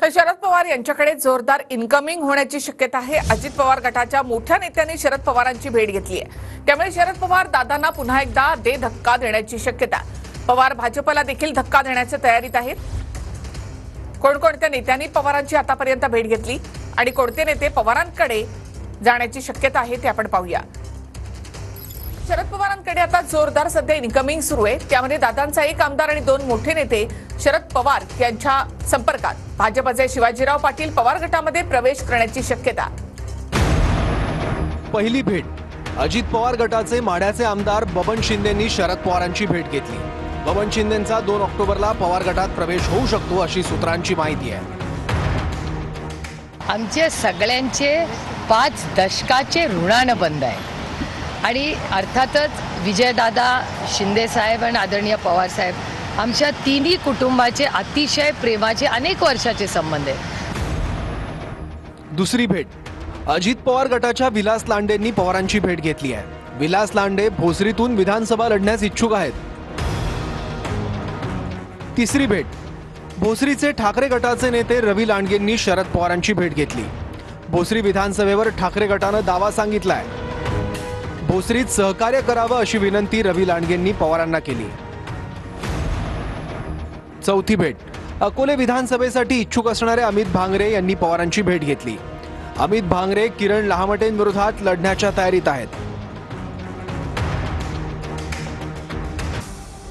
तर शरद पवार यांच्याकडे जोरदार इन्कमिंग होण्याची शक्यता आहे। अजित पवार गटाच्या मोठ्या नेत्यांनी शरद पवारांची भेट घेतली आहे। त्यामुळे शरद पवार दादांना पुन्हा एकदा धक्का देण्याची शक्यता। पवार भाजपला देखील धक्का देण्याच्या तयारीत आहेत। कोणकोणत्या नेत्यांनी पवारांची आतापर्यंत भेट घेतली आणि कोणते नेते पवारांकडे जाण्याची शक्यता आहे ते आपण पाहूया। शरद पवारांकडे आता जोरदार सध्या इन्कमिंग सुरू आहे। त्यामध्ये दादांचा एक आमदार आणि दोन मोठे नेते शरद पवार यांच्या संपर्कात। भाजपचे शिवाजीराव पाटील पवार गटामध्ये प्रवेश करण्याची शक्यता। पहिली भेट अजित पवार गटाचे माढ्याचे आमदार बबन शिंदेंनी शरद पवारांची भेट घेतली। बबन शिंदेंचा 2 ऑक्टोबरला पवार गटात प्रवेश होऊ शकतो अशी सूत्रांची माहिती आहे। आमचे सगळ्यांचे 5 दशकाचे ऋणानं बंद आहे आणि अर्थातच विजयदादा शिंदे साहेब आणि आदरणीय पवार साहेब आमच्या तिन्ही कुटुंबाचे अतिशय प्रेमाचे अनेक वर्षाचे संबंध आहेत। दुसरी भेट अजित पवार गटाच्या विलास लांडेंनी पवारांची भेट घेतली आहे। विलास लांडे भोसरीतून विधानसभा लढण्यास इच्छुक आहेत। तिसरी भेट भोसरीचे ठाकरे गटाचे नेते रवी लांडगेंनी शरद पवारांची भेट घेतली। भोसरी विधानसभेवर ठाकरे गटानं दावा सांगितलाय। भोसरीत सहकार्य करावं अशी विनंती रवी लांडगेंनी पवारांना केली। चौथी भेट अकोले विधानसभेसाठी इच्छुक असणारे अमित भांगरे यांनी पवारांची भेट घेतली। अमित भांगरे किरण लहामटेंविरोधात लढण्याच्या तयारीत आहेत।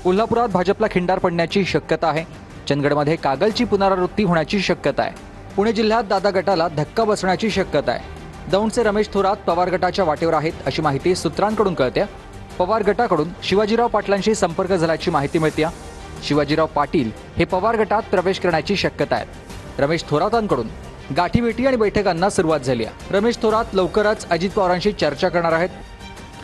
कोल्हापुरात भाजपला खिंडार पडण्याची शक्यता आहे। चंदगडमध्ये कागलची पुनरावृत्ती होण्याची शक्यता आहे। पुणे जिल्ह्यात दादा गटाला धक्का बसण्याची शक्यता आहे। दौंडचे रमेश थोरात पवार गटाच्या वाटेवर आहेत अशी माहिती सूत्रांकडून कळते। पवार गटाकडून शिवाजीराव पाटलांशी संपर्क झाल्याची माहिती मिळते। शिवाजीराव पाटील हे पवार गटात प्रवेश करण्याची शक्यता आहे। रमेश थोरातांकडून गाठीभेटी आणि बैठकांना सुरुवात झाली आहे। रमेश थोरात लवकरच अजित पवारांशी चर्चा करणार आहेत।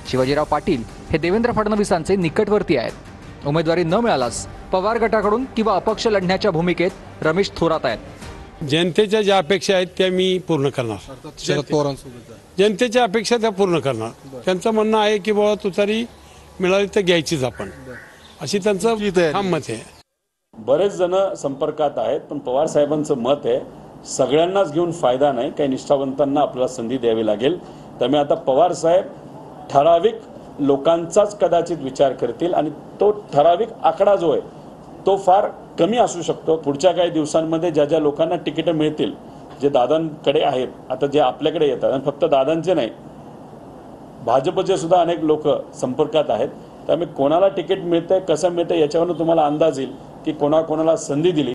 शिवाजीराव पाटील हे देवेंद्र फडणवीसांचे निकटवर्ती आहेत। उमेदवारी न मिळाल्यास पवार गटाकडून किंवा अपक्ष लढण्याच्या भूमिकेत रमेश थोरात आहेत। जनतेच्या ज्या अपेक्षा आहेत त्या मी पूर्ण करणार। शरद पवारांसोबत जनतेच्या अपेक्षा त्या पूर्ण करणार। त्यांचं म्हणणं आहे की बाबा तुतारी मिळाली तर घ्यायचीच आपण, अशी त्यांचं ठाम मत आहे। बरेच जण संपर्कात आहेत, पण पवार साहेबांचं मत आहे सगळ्यांनाच घेऊन फायदा नाही, काही निष्ठावंतांना आपल्याला संधी द्यावी लागेल। त्यामुळे आता पवार साहेब ठराविक लोकांचाच कदाचित विचार करतील आणि तो ठराविक आकडा जो आहे तो फार कमी असू शकतो। पुढच्या काही दिवसांमध्ये ज्या ज्या लोकांना तिकीट मिळतील, जे दादांकडे आहेत, आता जे आपल्याकडे येतात, आणि फक्त दादांचे नाही भाजपचे सुद्धा अनेक लोक संपर्कात आहेत। त्यामुळे कोणाला तिकीट मिळतंय कसं मिळतंय याच्यावरून तुम्हाला अंदाज येईल की कोणाकोणाला संधी दिली।